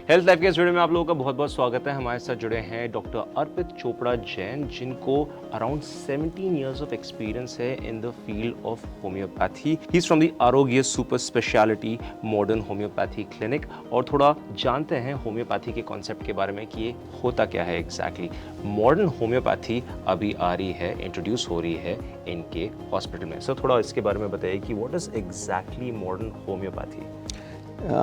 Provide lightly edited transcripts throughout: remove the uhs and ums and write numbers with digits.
Health life के इस video में आप लोगों का बहुत बहुत स्वागत है। हमारे साथ जुड़े हैं डॉक्टर अर्पित चोपड़ा जैन, जिनको अराउंड 17 इयर्स ऑफ एक्सपीरियंस है in the field of homeopathy. He is from the Arogya super speciality modern homeopathy clinic. और थोड़ा जानते हैं होम्योपैथी के कॉन्सेप्ट के बारे में कि ये होता क्या है एग्जैक्टली। मॉडर्न होम्योपैथी अभी आ रही है, इंट्रोड्यूस हो रही है इनके हॉस्पिटल में। सर थोड़ा इसके बारे में बताइए कि what is exactly modern homeopathy.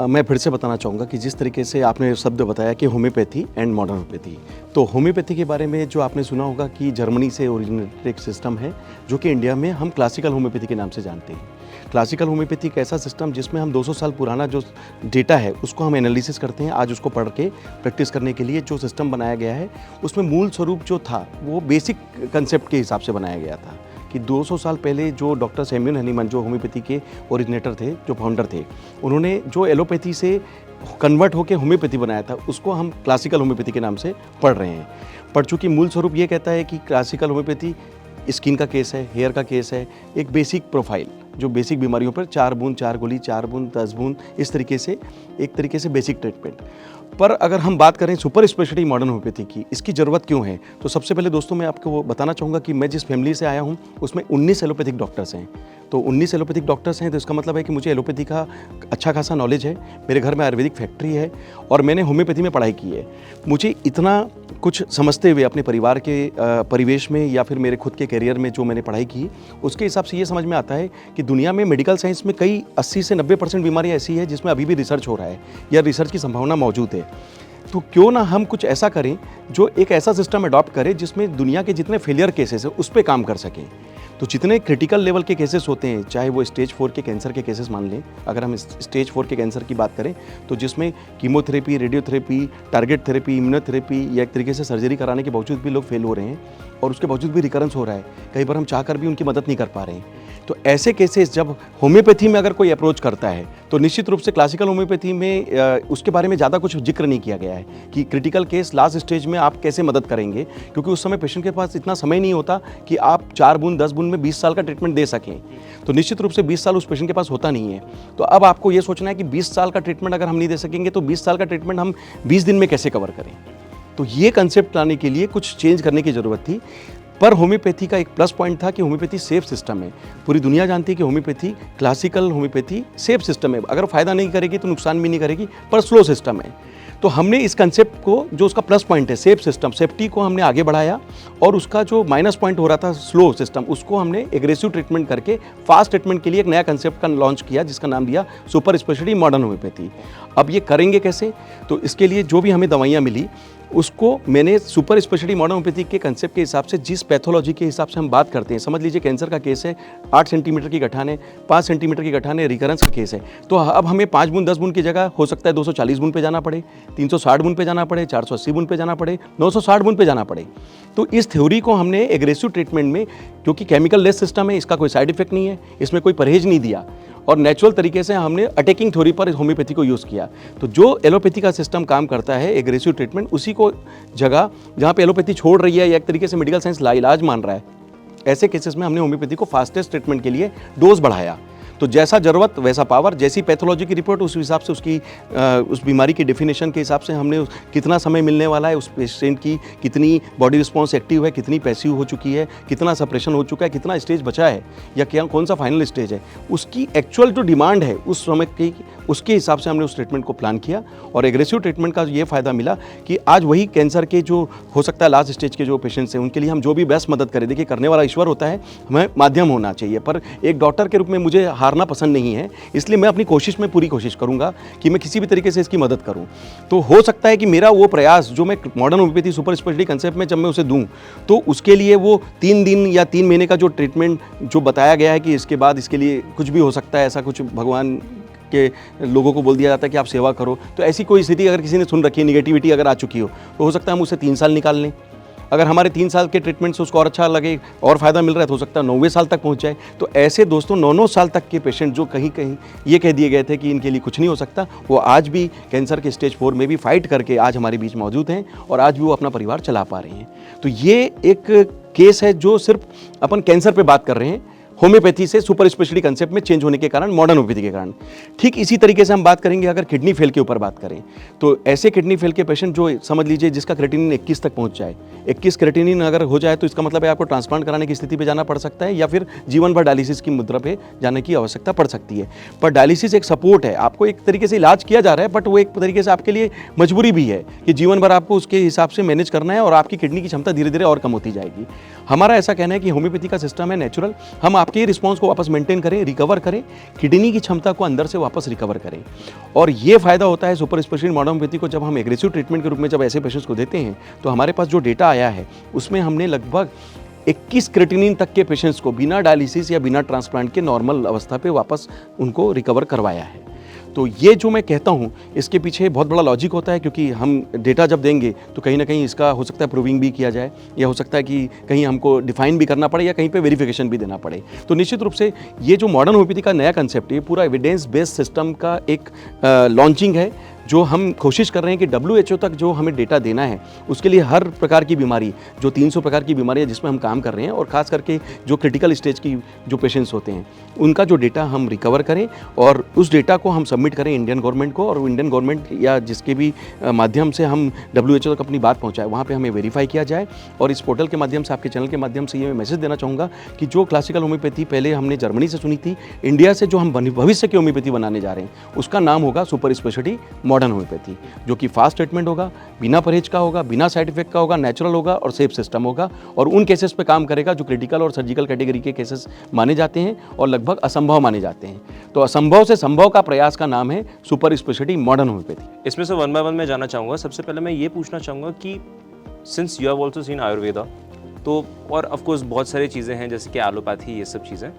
मैं फिर से बताना चाहूँगा कि जिस तरीके से आपने शब्द बताया कि होम्योपैथी एंड मॉडर्न होम्योपैथी, तो होम्योपैथी के बारे में जो आपने सुना होगा कि जर्मनी से ओरिजिनेटेड एक सिस्टम है जो कि इंडिया में हम क्लासिकल होम्योपैथी के नाम से जानते हैं। क्लासिकल होम्योपैथी एक ऐसा सिस्टम जिसमें हम 200 साल पुराना जो डेटा है उसको हम एनालिसिस करते हैं। आज उसको पढ़ के प्रैक्टिस करने के लिए जो सिस्टम बनाया गया है उसमें मूल स्वरूप जो था वो बेसिक कंसेप्ट के हिसाब से बनाया गया था कि 200 साल पहले जो डॉक्टर सैमुअल हनीमन जो होम्योपैथी के ओरिजिनेटर थे, जो फाउंडर थे, उन्होंने जो एलोपैथी से कन्वर्ट होकर होम्योपैथी बनाया था उसको हम क्लासिकल होम्योपैथी के नाम से पढ़ रहे हैं। पर चूँकि मूल स्वरूप ये कहता है कि क्लासिकल होम्योपैथी स्किन का केस है, हेयर का केस है, एक बेसिक प्रोफाइल जो बेसिक बीमारियों पर 4 बूंद 4 गोली 4 बूंद 10 बूंद इस तरीके से एक तरीके से बेसिक ट्रीटमेंट। पर अगर हम बात करें सुपर स्पेशलिटी मॉडर्न होम्योपैथी की, इसकी ज़रूरत क्यों है, तो सबसे पहले दोस्तों मैं आपको वो बताना चाहूँगा कि मैं जिस फैमिली से आया हूँ उसमें 19 एलोपैथिक डॉक्टर्स हैं। तो 19 एलोपैथिक डॉक्टर्स हैं तो इसका मतलब है कि मुझे एलोपैथी का अच्छा खासा नॉलेज है। मेरे घर में आयुर्वेदिक फैक्ट्री है और मैंने होम्योपैथी में पढ़ाई की है। मुझे इतना कुछ समझते हुए अपने परिवार के परिवेश में या फिर मेरे खुद के करियर में जो मैंने पढ़ाई की, उसके हिसाब से ये समझ में आता है कि दुनिया में मेडिकल साइंस में कई 80 से 90% बीमारियाँ ऐसी है जिसमें अभी भी रिसर्च हो रहा है या रिसर्च की संभावना मौजूद है। तो क्यों ना हम कुछ ऐसा करें जो एक ऐसा सिस्टम अडॉप्ट करें जिसमें दुनिया के जितने फेलियर केसेस हैं उस पर काम कर सकें। तो जितने क्रिटिकल लेवल के केसेस होते हैं, चाहे वो स्टेज 4 के कैंसर के केसेस मान लें, अगर हम स्टेज 4 के कैंसर की बात करें तो जिसमें chemotherapy, radiotherapy, target therapy, immunotherapy या एक तरीके से सर्जरी कराने के बावजूद भी लोग फेल हो रहे हैं और उसके बावजूद भी रिकरेंस हो रहा है। कई बार हम चाहकर भी उनकी मदद नहीं कर पा रहे हैं। तो ऐसे केसेस जब होम्योपैथी में अगर कोई अप्रोच करता है तो निश्चित रूप से क्लासिकल होम्योपैथी में उसके बारे में ज़्यादा कुछ जिक्र नहीं किया गया है कि क्रिटिकल केस लास्ट स्टेज में आप कैसे मदद करेंगे, क्योंकि उस समय पेशेंट के पास इतना समय नहीं होता कि आप 4 बूंद 10 बूंद में 20 साल का ट्रीटमेंट दे सकें। तो निश्चित रूप से 20 साल उस पेशेंट के पास होता नहीं है। तो अब आपको ये सोचना है कि 20 साल का ट्रीटमेंट अगर हम नहीं दे सकेंगे तो 20 साल का ट्रीटमेंट हम 20 दिन में कैसे कवर करें। तो ये कंसेप्ट लाने के लिए कुछ चेंज करने की ज़रूरत थी। पर होम्योपैथी का एक प्लस पॉइंट था कि होम्योपैथी सेफ सिस्टम है। पूरी दुनिया जानती है कि homeopathy, classical homeopathy safe system है। अगर फ़ायदा नहीं करेगी तो नुकसान भी नहीं करेगी, पर स्लो सिस्टम है। तो हमने इस कंसेप्ट को, जो उसका प्लस पॉइंट है सेफ सिस्टम, सेफ्टी को हमने आगे बढ़ाया और उसका जो माइनस पॉइंट हो रहा था स्लो सिस्टम, उसको हमने एग्रेसिव ट्रीटमेंट करके फास्ट ट्रीटमेंट के लिए एक नया कंसेप्ट का लॉन्च किया जिसका नाम दिया सुपर स्पेशलिटी मॉडर्न होम्योपैथी। अब ये करेंगे कैसे, तो इसके लिए जो भी हमें दवाइयाँ मिली उसको मैंने सुपर स्पेशलिटी मॉडर्न होम्योपैथी के कंसेप्ट के हिसाब से, जिस पैथोलॉजी के हिसाब से हम बात करते हैं, समझ लीजिए कैंसर का केस है, 8 सेंटीमीटर की गठान है, 5 सेंटीमीटर की गठान है, रिकरेंस का केस है, तो अब हमें 5 बूंद 10 बूंद की जगह हो सकता है 240 बूंद पे जाना पड़े, 360 बूंद पे जाना पड़े, 480 बूंद पे जाना पड़े, 960 बूंद पे जाना पड़े। तो इस थ्योरी को हमने एग्रेसिव ट्रीटमेंट में, क्योंकि केमिकल लेस सिस्टम है, इसका कोई साइड इफेक्ट नहीं है, इसमें कोई परहेज नहीं दिया और नेचुरल तरीके से हमने अटैकिंग थ्योरी पर होम्योपैथी को यूज़ किया। तो जो एलोपैथी का सिस्टम काम करता है एग्रेसिव ट्रीटमेंट, उसी को जगह जहाँ पे एलोपैथी छोड़ रही है या एक तरीके से मेडिकल साइंस लाइलाज मान रहा है, ऐसे केसेस में हमने होम्योपैथी को फास्टेस्ट ट्रीटमेंट के लिए डोज बढ़ाया। तो जैसा ज़रूरत वैसा पावर, जैसी पैथोलॉजी की रिपोर्ट उस हिसाब से उसकी उस बीमारी की डेफिनेशन के हिसाब से हमने कितना समय मिलने वाला है, उस पेशेंट की कितनी बॉडी रिस्पॉन्स एक्टिव है, कितनी पैसिव हो चुकी है, कितना सप्रेशन हो चुका है, कितना स्टेज बचा है या क्या कौन सा फाइनल स्टेज है, उसकी एक्चुअल जो डिमांड है उस समय की, उसके हिसाब से हमने उस ट्रीटमेंट को प्लान किया। और एग्रेसिव ट्रीटमेंट का ये फ़ायदा मिला कि आज वही कैंसर के जो हो सकता है लास्ट स्टेज के जो पेशेंट्स हैं उनके लिए हम जो भी बेस्ट मदद करें, देखिए करने वाला ईश्वर होता है, हमें माध्यम होना चाहिए। पर एक डॉक्टर के रूप में मुझे हारना पसंद नहीं है, इसलिए मैं अपनी कोशिश में पूरी कोशिश करूंगा कि मैं किसी भी तरीके से इसकी मदद करूं। तो हो सकता है कि मेरा वो प्रयास जो मैं modern homeopathy super speciality concept में जब मैं उसे दूं तो उसके लिए वो 3 दिन या 3 महीने का जो ट्रीटमेंट जो बताया गया है कि इसके बाद इसके लिए कुछ भी हो सकता है, ऐसा कुछ भगवान के लोगों को बोल दिया जाता है कि आप सेवा करो। तो ऐसी कोई स्थिति अगर किसी ने सुन रखी है, निगेटिविटी अगर आ चुकी हो तो सकता है हम उसे 3 साल निकाल लें। अगर हमारे 3 साल के ट्रीटमेंट से उसको और अच्छा लगे और फ़ायदा मिल रहा है तो हो सकता है 9वें साल तक पहुंच जाए। तो ऐसे दोस्तों 9 साल तक के पेशेंट जो कहीं कहीं ये कह दिए गए थे कि इनके लिए कुछ नहीं हो सकता, वो आज भी कैंसर के स्टेज 4 में भी फाइट करके आज हमारे बीच मौजूद हैं और आज भी वो अपना परिवार चला पा रहे हैं। तो ये एक केस है जो सिर्फ अपन कैंसर पे बात कर रहे हैं, होम्योपैथी से सुपर स्पेशलिटी कंसेप्ट में चेंज होने के कारण, मॉडर्न होम्योपैथी के कारण। ठीक इसी तरीके से हम बात करेंगे अगर किडनी फेल के ऊपर बात करें, तो ऐसे किडनी फेल के पेशेंट जो समझ लीजिए जिसका क्रेटिनिन 21 तक पहुंच जाए, 21 क्रेटिनिन अगर हो जाए तो इसका मतलब है आपको ट्रांसप्लांट कराने की स्थिति पे जाना पड़ सकता है या फिर जीवन भर डायलिसिस की मुद्रा पे जाने की आवश्यकता पड़ सकती है। पर डायलिसिस एक सपोर्ट है, आपको एक तरीके से इलाज किया जा रहा है, बट वो एक तरीके से आपके लिए मजबूरी भी है कि जीवन भर आपको उसके हिसाब से मैनेज करना है और आपकी किडनी की क्षमता धीरे धीरे और कम होती जाएगी। हमारा ऐसा कहना है कि होम्योपैथी का सिस्टम है नेचुरल, हम आपके रिस्पॉन्स को वापस मेंटेन करें, रिकवर करें, किडनी की क्षमता को अंदर से वापस रिकवर करें। और ये फायदा होता है सुपर स्पेशलिटी मॉडर्न होम्योपैथी को जब हम एग्रेसिव ट्रीटमेंट के रूप में जब ऐसे पेशेंट्स को देते हैं, तो हमारे पास जो डेटा आया है उसमें हमने लगभग 21 क्रेटिनिन तक के पेशेंट्स को बिना डायलिसिस या बिना ट्रांसप्लांट के नॉर्मल अवस्था पे वापस उनको रिकवर करवाया है। तो ये जो मैं कहता हूँ इसके पीछे बहुत बड़ा लॉजिक होता है, क्योंकि हम डेटा जब देंगे तो कहीं ना कहीं इसका हो सकता है प्रूविंग भी किया जाए, या हो सकता है कि कहीं हमको डिफाइन भी करना पड़े या कहीं पे वेरिफिकेशन भी देना पड़े। तो निश्चित रूप से ये जो मॉडर्न होम्योपैथी का नया कंसेप्ट है, पूरा एविडेंस बेस्ड सिस्टम का एक लॉन्चिंग है, जो हम कोशिश कर रहे हैं कि WHO तक जो हमें डेटा देना है उसके लिए हर प्रकार की बीमारी, जो 300 प्रकार की बीमारी है जिसमें हम काम कर रहे हैं, और ख़ास करके जो क्रिटिकल स्टेज की जो पेशेंट्स होते हैं उनका जो डेटा हम रिकवर करें और उस डेटा को हम सबमिट करें इंडियन गवर्नमेंट को, और इंडियन गवर्नमेंट या जिसके भी माध्यम से हम WHO तक अपनी बात पहुँचाएं वहाँ पर हमें वेरीफाई किया जाए। और इस पोर्टल के माध्यम से, आपके चैनल के माध्यम से ये मैं मैसेज देना चाहूँगा कि जो क्लासिकल होम्योपैथी पहले हमने जर्मनी से सुनी थी, इंडिया से जो हम भविष्य की होम्योपैथी बनाने जा रहे हैं उसका नाम होगा सुपर स्पेशलिटी मॉडर्न होम्योपैथी, जो कि फास्ट ट्रीटमेंट होगा, बिना परहेज का होगा, बिना साइड इफेक्ट का होगा, नेचुरल होगा और सेफ सिस्टम होगा, और उन केसेस पे काम करेगा जो क्रिटिकल और सर्जिकल कैटेगरी के केसेस माने जाते हैं और लगभग असंभव माने जाते हैं। तो असंभव से संभव का प्रयास का नाम है सुपर स्पेशलिटी मॉडर्न होम्योपैथी। इसमें से वन बाय वन मैं जाना चाहूँगा। सबसे पहले मैं ये पूछना चाहूँगा कि since you have also seen Ayurveda, तो और ऑफकोर्स बहुत सारी चीज़ें हैं जैसे कि एलोपैथी, ये सब चीज़ें,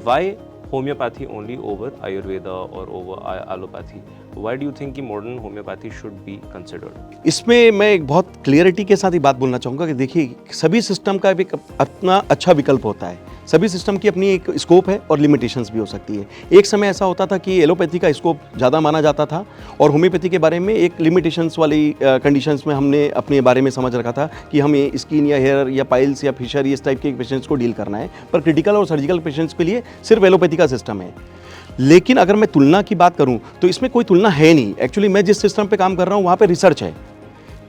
why homeopathy only over Ayurveda और over allopathy? Why do you think कि modern homeopathy should be considered? इसमें मैं एक बहुत क्लियरिटी के साथ ही बात बोलना चाहूँगा कि देखिए, सभी सिस्टम का एक अपना अच्छा विकल्प होता है, सभी सिस्टम की अपनी एक स्कोप है और लिमिटेशंस भी हो सकती है। एक समय ऐसा होता था कि एलोपैथी का स्कोप ज़्यादा माना जाता था और होम्योपैथी के बारे में एक लिमिटेशंस वाली कंडीशंस में हमने अपने बारे में समझ रखा था कि हमें स्किन या हेयर या पाइल्स या फिशर इस टाइप के पेशेंट्स को डील करना है, पर क्रिटिकल और सर्जिकल पेशेंट्स के लिए सिर्फ एलोपैथी का सिस्टम है। लेकिन अगर मैं तुलना की बात करूं तो इसमें कोई तुलना है नहीं। एक्चुअली मैं जिस सिस्टम पे काम कर रहा हूं वहां पे रिसर्च है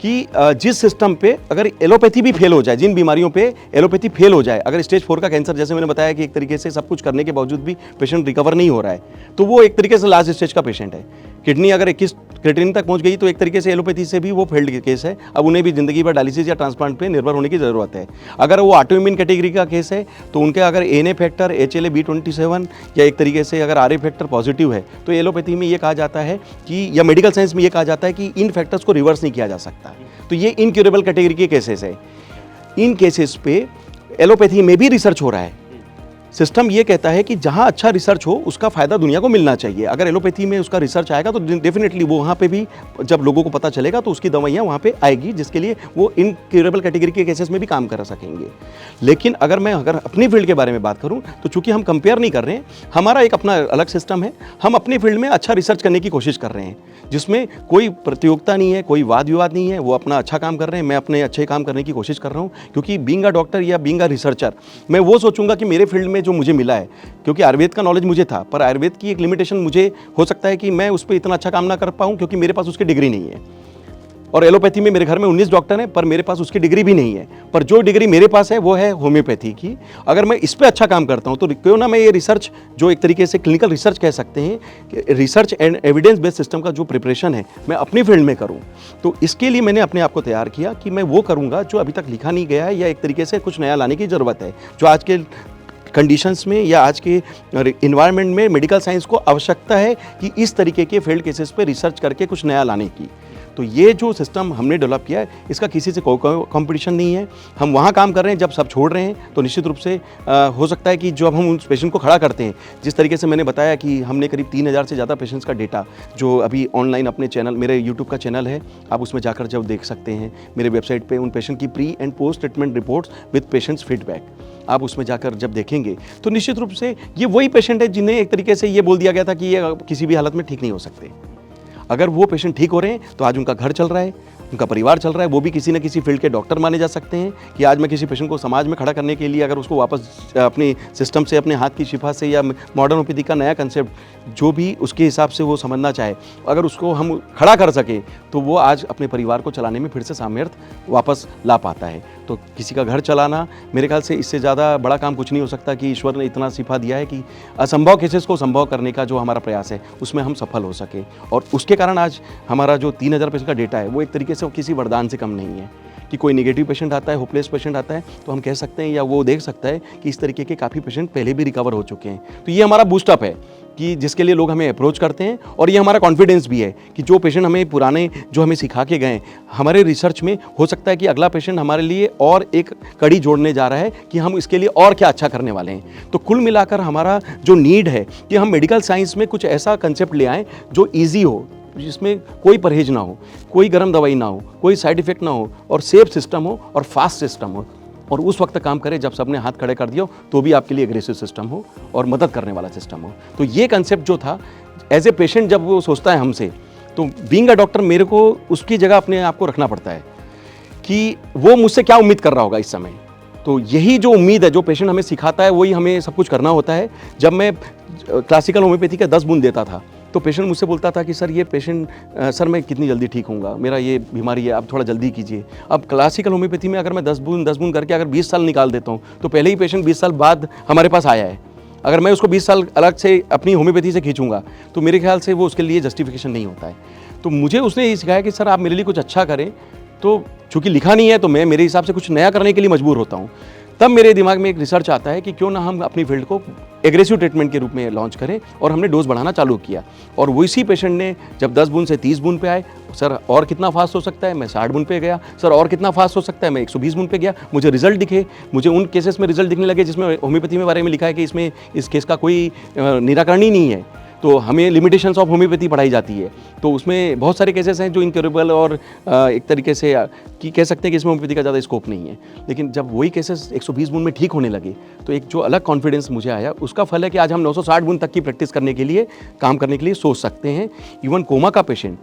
कि जिस सिस्टम पे अगर एलोपैथी भी फेल हो जाए, जिन बीमारियों पे एलोपैथी फेल हो जाए, अगर स्टेज 4 का कैंसर, जैसे मैंने बताया कि एक तरीके से सब कुछ करने के बावजूद भी पेशेंट रिकवर नहीं हो रहा है, तो वो एक तरीके से लास्ट स्टेज का पेशेंट है। किडनी अगर 21 क्रेटिनिन तक पहुंच गई तो एक तरीके से एलोपैथी से भी वो फेल्ड केस है, अब उन्हें भी जिंदगी भर डायलिसिस या ट्रांसप्लांट पे निर्भर होने की ज़रूरत है। अगर वो ऑटोइम्यून कैटेगरी का केस है तो उनके अगर ANA फैक्टर, HLA-B27 या एक तरीके से अगर RA फैक्टर पॉजिटिव है तो एलोपैथी में ये कहा जाता है कि, या मेडिकल साइंस में ये कहा जाता है कि इन फैक्टर्स को रिवर्स नहीं किया जा सकता। तो ये इनक्यूरेबल कैटेगरी के केसेस है। इन केसेस पे एलोपैथी में भी रिसर्च हो रहा है। सिस्टम ये कहता है कि जहाँ अच्छा रिसर्च हो उसका फ़ायदा दुनिया को मिलना चाहिए। अगर एलोपैथी में उसका रिसर्च आएगा तो डेफिनेटली वो वहाँ पे भी जब लोगों को पता चलेगा तो उसकी दवाइयाँ वहाँ पे आएगी, जिसके लिए वो इनक्यूरेबल कैटेगरी के केसेस में भी काम कर सकेंगे। लेकिन अगर अपनी फील्ड के बारे में बात करूँ तो चूँकि हम कंपेयर नहीं कर रहे हैं, हमारा एक अपना अलग सिस्टम है। हम अपनी फील्ड में अच्छा रिसर्च करने की कोशिश कर रहे हैं, जिसमें कोई प्रतियोगिता नहीं है, कोई वाद विवाद नहीं है। वो अपना अच्छा काम कर रहे हैं, मैं अपने अच्छे काम करने की कोशिश कर रहा हूँ, क्योंकि बीइंग अ डॉक्टर या बीइंग अ रिसर्चर मैं वो सोचूंगा कि मेरे फील्ड में जो मुझे मिला है, क्योंकि आयुर्वेद का नॉलेज मुझे था, पर आयुर्वेद की एक लिमिटेशन मुझे हो सकता है कि मैं उस पर इतना अच्छा काम ना कर पाऊँ क्योंकि मेरे पास उसकी डिग्री नहीं है। और एलोपैथी में मेरे घर में 19 डॉक्टर हैं पर मेरे पास उसकी डिग्री भी नहीं है, पर जो डिग्री मेरे पास है वो है होम्योपैथी की। अगर मैं इस पे अच्छा काम करता हूँ तो क्यों ना मैं ये रिसर्च, जो एक तरीके से क्लिनिकल रिसर्च कह सकते हैं, कि research and evidence based system का जो प्रिपरेशन है मैं अपनी फील्ड में करूँ। तो इसके लिए मैंने अपने आप को तैयार किया कि मैं वो करूँगा जो अभी तक लिखा नहीं गया है, या एक तरीके से कुछ नया लाने की ज़रूरत है, जो आज के कंडीशंस में या आज के इन्वायरमेंट में मेडिकल साइंस को आवश्यकता है कि इस तरीके के फील्ड केसेस पे रिसर्च करके कुछ नया लाने की। तो ये जो सिस्टम हमने डेवलप किया है, इसका किसी से कोई कंपटीशन नहीं है। हम वहाँ काम कर रहे हैं, जब सब छोड़ रहे हैं तो निश्चित रूप से हो सकता है कि जब हम उस पेशेंट को खड़ा करते हैं, जिस तरीके से मैंने बताया कि हमने करीब 3000 से ज़्यादा पेशेंट्स का डेटा जो अभी ऑनलाइन अपने चैनल, मेरे यूट्यूब का चैनल है, आप उसमें जाकर जब देख सकते हैं, मेरे वेबसाइट पर उन पेशेंट की pre and post treatment reports with patients feedback, आप उसमें जाकर जब देखेंगे तो निश्चित रूप से ये वही पेशेंट है जिन्हें एक तरीके से ये बोल दिया गया था कि ये किसी भी हालत में ठीक नहीं हो सकते। अगर वो पेशेंट ठीक हो रहे हैं तो आज उनका घर चल रहा है, उनका परिवार चल रहा है, वो भी किसी न किसी फील्ड के डॉक्टर माने जा सकते हैं कि आज मैं किसी पेशेंट को समाज में खड़ा करने के लिए अगर उसको वापस अपने सिस्टम से, अपने हाथ की शिफा से या मॉडर्न होम्योपैथी का नया कंसेप्ट जो भी उसके हिसाब से वो समझना चाहे, अगर उसको हम खड़ा कर सकें तो वो आज अपने परिवार को चलाने में फिर से सामर्थ्य वापस ला पाता है। तो किसी का घर चलाना, मेरे ख्याल से इससे ज़्यादा बड़ा काम कुछ नहीं हो सकता कि ईश्वर ने इतना शिफा दिया है कि असंभव केसेस को संभव करने का जो हमारा प्रयास है उसमें हम सफल हो सके। और उसके कारण आज हमारा जो 3000 पेशेंट का डेटा है वो एक तरीके से किसी वरदान से कम नहीं है कि कोई नेगेटिव पेशेंट आता है, होपलेस पेशेंट आता है तो हम कह सकते हैं या वो देख सकता है कि इस तरीके के काफ़ी पेशेंट पहले भी रिकवर हो चुके हैं। तो ये हमारा बूस्टअप है कि जिसके लिए लोग हमें अप्रोच करते हैं, और ये हमारा कॉन्फिडेंस भी है कि जो पेशेंट हमें पुराने जो हमें सिखा के गए, हमारे रिसर्च में हो सकता है कि अगला पेशेंट हमारे लिए और एक कड़ी जोड़ने जा रहा है कि हम इसके लिए और क्या अच्छा करने वाले हैं। तो कुल मिलाकर हमारा जो नीड है कि हम मेडिकल साइंस में कुछ ऐसा कंसेप्ट ले आएँ जो ईजी हो, जिसमें कोई परहेज ना हो, कोई गर्म दवाई ना हो, कोई साइड इफेक्ट ना हो, और सेफ सिस्टम हो और फास्ट सिस्टम हो, और उस वक्त काम करे जब सबने हाथ खड़े कर दिया तो भी आपके लिए एग्रेसिव सिस्टम हो और मदद करने वाला सिस्टम हो। तो ये कंसेप्ट जो था एज ए पेशेंट जब वो सोचता है हमसे, तो बीइंग अ डॉक्टर मेरे को उसकी जगह अपने आप को रखना पड़ता है कि वो मुझसे क्या उम्मीद कर रहा होगा इस समय। तो यही जो उम्मीद है, जो पेशेंट हमें सिखाता है, वही हमें सब कुछ करना होता है। जब मैं क्लासिकल होम्योपैथी का 10 बूंद देता था तो पेशेंट मुझसे बोलता था कि सर ये पेशेंट सर मैं कितनी जल्दी ठीक होऊंगा, मेरा ये बीमारी है, आप थोड़ा जल्दी कीजिए। अब क्लासिकल होम्योपैथी में अगर मैं 10 बूंद करके अगर 20 साल निकाल देता हूँ तो पहले ही पेशेंट 20 साल बाद हमारे पास आया है। अगर मैं उसको 20 साल अलग से अपनी होम्योपैथी से खींचूंगा तो मेरे ख्याल से वो उसके लिए जस्टिफिकेशन नहीं होता है। तो मुझे उसने ये सिखाया कि सर आप मेरे लिए कुछ अच्छा करें, तो चूँकि लिखा नहीं है तो मैं मेरे हिसाब से कुछ नया करने के लिए मजबूर होता हूँ। तब मेरे दिमाग में एक रिसर्च आता है कि क्यों ना हम अपनी फील्ड को एग्रेसिव ट्रीटमेंट के रूप में लॉन्च करें, और हमने डोज बढ़ाना चालू किया। और वो इसी पेशेंट ने जब 10 बूंद से 30 बूंद पे आए, सर और कितना फास्ट हो सकता है, मैं 60 बूंद पे गया, सर और कितना फास्ट हो सकता है, मैं 120 बूंद पे गया। मुझे रिजल्ट दिखे, मुझे उन केसेस में रिजल्ट दिखने लगे जिसमें होम्योपैथी में बारे में लिखा है कि इसमें इस केस का कोई निराकरण ही नहीं है, तो हमें लिमिटेशंस ऑफ होम्योपैथी पढ़ाई जाती है। तो उसमें बहुत सारे केसेस हैं जो इनक्योरेबल और एक तरीके से कि कह सकते हैं कि इसमें होम्योपैथी का ज़्यादा स्कोप नहीं है। लेकिन जब वही केसेस 120 बूंद में ठीक होने लगे तो एक जो अलग कॉन्फिडेंस मुझे आया, उसका फल है कि आज हम 960 बूंद तक की प्रैक्टिस करने के लिए, काम करने के लिए सोच सकते हैं। इवन कोमा का पेशेंट,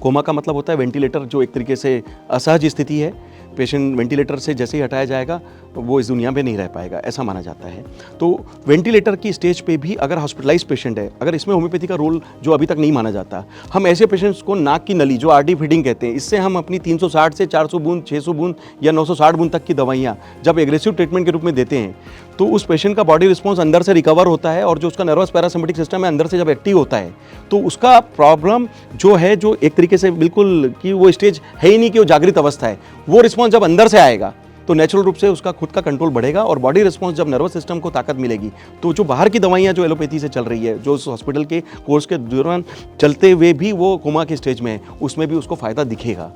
कोमा का मतलब होता है वेंटिलेटर, जो एक तरीके से असहज स्थिति है, पेशेंट वेंटिलेटर से जैसे ही हटाया जाएगा वो इस दुनिया में नहीं रह पाएगा, ऐसा माना जाता है। तो वेंटिलेटर की स्टेज पे भी अगर हॉस्पिटलाइज पेशेंट है, अगर इसमें होम्योपैथी का रोल जो अभी तक नहीं माना जाता, हम ऐसे पेशेंट्स को नाक की नली जो आरडी फीडिंग कहते हैं, इससे हम अपनी 360 से 400 बूंद, 600 बूंद या 960 बूंद तक की दवाइयाँ जब एग्रेसिव ट्रीटमेंट के रूप में देते हैं तो उस पेशेंट का बॉडी रिस्पॉन्स अंदर से रिकवर होता है, और जो उसका नर्वस पैरासिम्पैथिक सिस्टम है अंदर से जब एक्टिव होता है तो उसका प्रॉब्लम जो है, जो एक तरीके से बिल्कुल कि वो स्टेज है ही नहीं कि वो जागृत अवस्था है, वो रिस्पॉन्स जब अंदर से आएगा तो नेचुरल रूप से उसका खुद का कंट्रोल बढ़ेगा, और बॉडी रिस्पॉन्स जब नर्वस सिस्टम को ताकत मिलेगी तो जो बाहर की दवाइयाँ जो एलोपैथी से चल रही है, जो उस हॉस्पिटल के कोर्स के दौरान चलते हुए भी वो कोमा के स्टेज में है, उसमें भी उसको फ़ायदा दिखेगा।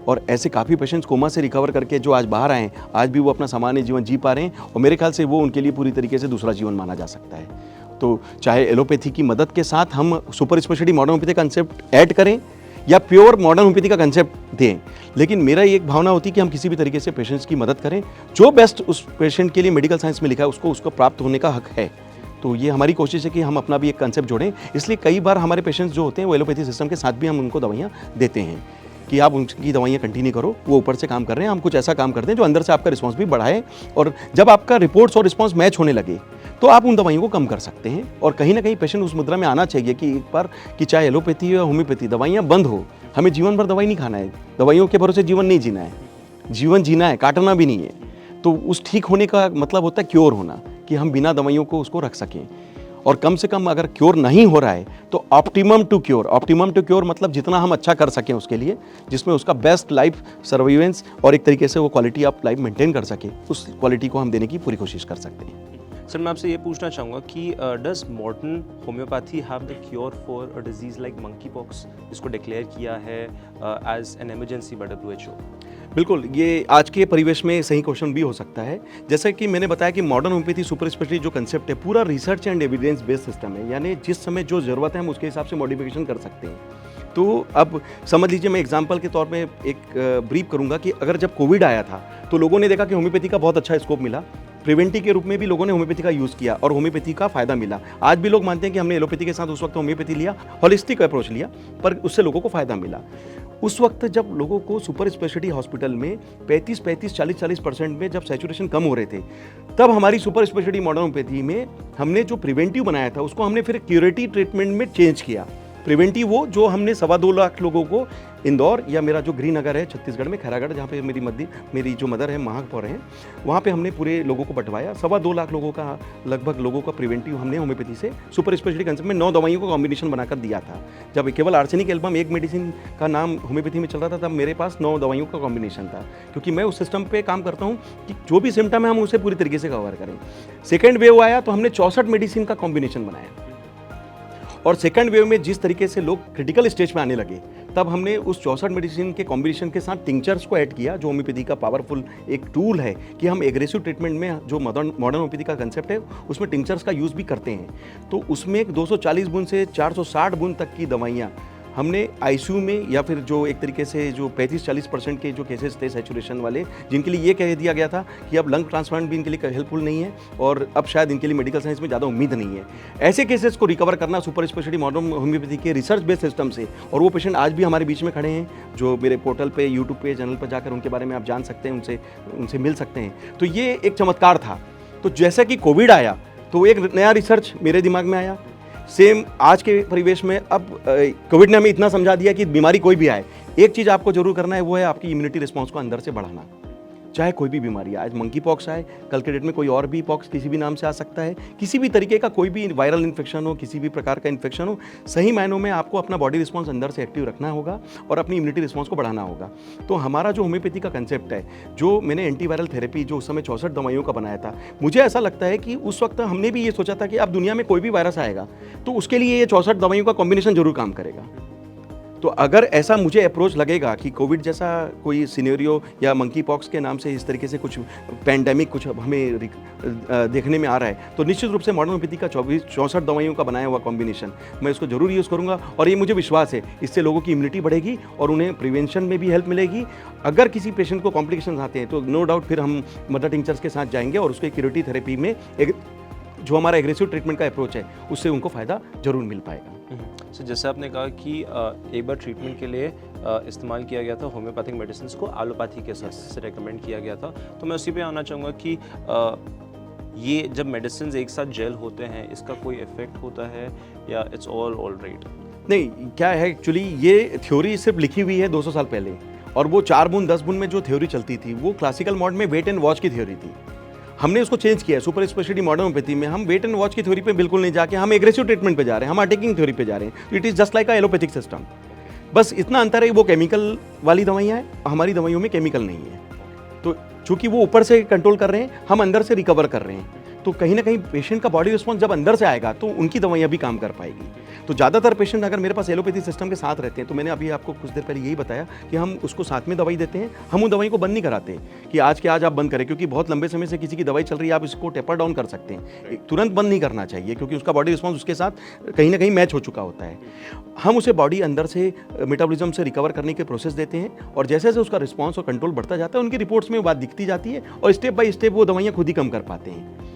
और ऐसे काफ़ी पेशेंट्स कोमा से रिकवर करके जो आज बाहर आए, आज भी वो अपना सामान्य जीवन जी पा रहे हैं, और मेरे ख्याल से वो उनके लिए पूरी तरीके से दूसरा जीवन माना जा सकता है। तो चाहे एलोपैथी की मदद के साथ हम super speciality modern homeopathy concept add करें या प्योर मॉडर्न होम्योपैथी का कंसेप्ट दें, लेकिन मेरा ये एक भावना होती है कि हम किसी भी तरीके से पेशेंट्स की मदद करें, जो बेस्ट उस पेशेंट के लिए मेडिकल साइंस में लिखा है उसको प्राप्त होने का हक है। तो ये हमारी कोशिश है कि हम अपना भी एक कंसेप्ट जोड़ें। इसलिए कई बार हमारे पेशेंट्स जो होते हैं वो एलोपैथी सिस्टम के साथ भी हम उनको दवाइयाँ देते हैं कि आप उनकी दवाइयाँ कंटिन्यू करो, वो ऊपर से काम कर रहे हैं, हम कुछ ऐसा काम करते हैं जो अंदर से आपका रिस्पॉन्स भी बढ़ाए, और जब आपका रिपोर्ट्स और रिस्पॉन्स मैच होने लगे तो आप उन दवाइयों को कम कर सकते हैं। और कहीं ना कहीं पेशेंट उस मुद्रा में आना चाहिए कि एक बार कि चाहे एलोपैथी या होम्योपैथी दवाइयाँ बंद हो, हमें जीवन भर दवाई नहीं खाना है, दवाइयों के भरोसे जीवन नहीं जीना है, जीवन जीना है, काटना भी नहीं है। तो उस ठीक होने का मतलब होता है क्योर होना, कि हम बिना दवाइयों को उसको रख सकें। और कम से कम अगर क्योर नहीं हो रहा है तो ऑप्टिमम टू क्योर मतलब जितना हम अच्छा कर सकें उसके लिए, जिसमें उसका बेस्ट लाइफ सर्वाइवेंस और एक तरीके से वो क्वालिटी ऑफ लाइफ मेंटेन कर सके, उस क्वालिटी को हम देने की पूरी कोशिश कर सकते हैं। सर मैं आपसे ये पूछना चाहूँगा कि does modern homeopathy have the cure for a disease like monkey pox, इसको डिक्लेयर किया है as an emergency by WHO? बिल्कुल, ये आज के परिवेश में सही क्वेश्चन भी हो सकता है। जैसा कि मैंने बताया कि मॉडर्न होम्योपैथी सुपर स्पेशलिटी जो कंसेप्ट है, पूरा research and evidence based system है, यानी जिस समय जो ज़रूरत है हम उसके हिसाब से मॉडिफिकेशन कर सकते हैं। तो अब समझ लीजिए, मैं एग्जांपल के तौर पे एक ब्रीफ करूंगा कि अगर जब कोविड आया था तो लोगों ने देखा कि होम्योपैथी का बहुत अच्छा स्कोप मिला, प्रिवेंटिव के रूप में भी लोगों ने होम्योपैथी का यूज़ किया और होम्योपैथी का फायदा मिला। आज भी लोग मानते हैं कि हमने एलोपैथी के साथ उस वक्त होम्योपैथी लिया, हॉलिस्टिक अप्रोच लिया, पर उससे लोगों को फायदा मिला। उस वक्त जब लोगों को सुपर स्पेशलिटी हॉस्पिटल में 40% में जब सैचुरेशन कम हो रहे थे, तब हमारी सुपर स्पेशलिटी मॉडर्न होम्योपैथी में हमने जो प्रिवेंटिव बनाया था उसको हमने फिर क्यूरेटिव ट्रीटमेंट में चेंज किया। प्रिवेंटिव वो जो हमने 2.25 लाख लोगों को इंदौर या मेरा जो गृह नगर है छत्तीसगढ़ में खैरागढ़, जहाँ पे मेरी जो मदर है महापौर हैं, वहाँ पे हमने पूरे लोगों को बंटवाया। 2.25 लाख लोगों का लगभग लोगों का प्रिवेंटिव हमने होम्योपैथी से सुपर स्पेशलिटी कंसेप्ट में 9 दवाइयों का कॉम्बिनेशन बनाकर दिया था। जब केवल आर्सेनिक एल्बम एक मेडिसिन का नाम होम्योपैथी में चल रहा था, तब मेरे पास 9 दवाइयों का कॉम्बिनेशन था, क्योंकि मैं उस सिस्टम पे काम करता हूँ कि जो भी सिम्टम है हम उसे पूरी तरीके से कवर करें। सेकेंड वेव आया तो हमने 64 मेडिसिन का कॉम्बिनेशन बनाया, और सेकंड वेव में जिस तरीके से लोग क्रिटिकल स्टेज पे आने लगे, तब हमने उस 64 मेडिसिन के कॉम्बिनेशन के साथ टिंचर्स को ऐड किया, जो होम्योपैथी का पावरफुल एक टूल है कि हम एग्रेसिव ट्रीटमेंट में जो मॉडर्न होम्योपैथी का कंसेप्ट है उसमें टिंचर्स का यूज़ भी करते हैं। तो उसमें 240 बूंद से 460 बूंद तक की दवाइयाँ हमने आईसीयू में, या फिर जो एक तरीके से जो 35-40% के जो केसेस थे सैचुरेशन वाले, जिनके लिए ये कह दिया गया था कि अब लंग ट्रांसप्लांट भी इनके लिए हेल्पफुल नहीं है और अब शायद इनके लिए मेडिकल साइंस में ज़्यादा उम्मीद नहीं है, ऐसे केसेस को रिकवर करना सुपर स्पेशलिटी मॉडर्न होम्योपैथी के रिसर्च बेस्ड सिस्टम से। और वो पेशेंट आज भी हमारे बीच में खड़े हैं, जो मेरे पोर्टल पे, यूट्यूब पे, चैनल पर जाकर उनके बारे में आप जान सकते हैं, उनसे मिल सकते हैं। तो ये एक चमत्कार था। तो जैसा कि कोविड आया तो एक नया रिसर्च मेरे दिमाग में आया। सेम आज के परिवेश में अब कोविड ने हमें इतना समझा दिया कि बीमारी कोई भी आए, एक चीज़ आपको जरूर करना है, वो है आपकी इम्यूनिटी रिस्पॉन्स को अंदर से बढ़ाना। चाहे कोई भी बीमारी आए, आज मंकी पॉक्स आए, कल के डेट में कोई और भी पॉक्स किसी भी नाम से आ सकता है, किसी भी तरीके का कोई भी वायरल इन्फेक्शन हो, किसी भी प्रकार का इन्फेक्शन हो, सही मायनों में आपको अपना बॉडी रिस्पॉन्स अंदर से एक्टिव रखना होगा और अपनी इम्यूनिटी रिस्पॉन्स को बढ़ाना होगा। तो हमारा जो होम्योपैथी का कंसेप्ट है, जो मैंने एंटीवायरल थेरेपी जो उस समय 64 दवाइयों का बनाया था, मुझे ऐसा लगता है कि उस वक्त हमने भी ये सोचा था कि अब दुनिया में कोई भी वायरस आएगा तो उसके लिए ये 64 दवाइयों का कॉम्बिनेशन जरूर काम करेगा। तो अगर ऐसा मुझे अप्रोच लगेगा कि कोविड जैसा कोई सिनेरियो या मंकी पॉक्स के नाम से इस तरीके से कुछ पैंडेमिक कुछ हमें देखने में आ रहा है, तो निश्चित रूप से मॉडर्न होम्योपैथी का 64 दवाइयों का बनाया हुआ कॉम्बिनेशन मैं उसको जरूर यूज़ करूंगा। और ये मुझे विश्वास है, इससे लोगों की इम्यूनिटी बढ़ेगी और उन्हें प्रिवेंशन में भी हेल्प मिलेगी। अगर किसी पेशेंट को कॉम्प्लिकेशन आते हैं तो नो डाउट फिर हम मदर टिंचर्स के साथ जाएंगे और उसके क्यूरेटिव थेरेपी में एक जो हमारा एग्रेसिव ट्रीटमेंट का अप्रोच है उससे उनको फ़ायदा जरूर मिल पाएगा। सो जैसे आपने कहा कि एक बार ट्रीटमेंट के लिए इस्तेमाल किया गया था होम्योपैथिक मेडिसिन को एलोपैथी के साथ से रेकमेंड किया गया था, तो मैं उसी पे आना चाहूँगा कि ये जब मेडिसिन एक साथ जेल होते हैं, इसका कोई इफेक्ट होता है या इट्स ऑल राइट? नहीं, क्या है एक्चुअली, ये थ्योरी सिर्फ लिखी हुई है 200 साल पहले, और वो 4 बूंद 10 बूंद में जो थ्योरी चलती थी वो क्लासिकल मॉड में वेट एंड वॉच की थ्योरी थी। हमने उसको चेंज किया है सुपर स्पेशलिटी मॉडर्न होम्योपैथी में। हम वेट एंड वॉच की थ्योरी पे बिल्कुल नहीं जाके हम एग्रेसिव ट्रीटमेंट पे जा रहे हैं, हम अटैकिंग थ्योरी पे जा रहे हैं। It is just like a allopathic system. बस इतना अंतर है, वो केमिकल वाली दवाइयाँ हैं, हमारी दवाइयों में केमिकल नहीं है। तो चूंकि वो ऊपर से कंट्रोल कर रहे हैं, हम अंदर से रिकवर कर रहे हैं, तो कहीं ना कहीं पेशेंट का बॉडी रिस्पॉन्स जब अंदर से आएगा तो उनकी दवाइयाँ भी काम कर पाएगी। तो ज़्यादातर पेशेंट अगर मेरे पास एलोपैथी सिस्टम के साथ रहते हैं, तो मैंने अभी आपको कुछ देर पहले यही बताया कि हम उसको साथ में दवाई देते हैं, हम उन दवाई को बंद नहीं कराते कि आज के आज आप बंद करें, क्योंकि बहुत लंबे समय से किसी की दवाई चल रही है, आप इसको टेपर डाउन कर सकते हैं, तुरंत बंद नहीं करना चाहिए, क्योंकि उसका बॉडी रिस्पॉन्स उसके साथ कहीं ना कहीं मैच हो चुका होता है। हम उसे बॉडी अंदर से मेटाबॉलिज्म से रिकवर करने के प्रोसेस देते हैं, और जैसे जैसे उसका रिस्पॉन्स और कंट्रोल बढ़ता जाता है, उनकी रिपोर्ट्स में वो बात दिखती जाती है, और स्टेप बाय स्टेप वो दवाइयाँ खुद ही कम कर पाते हैं।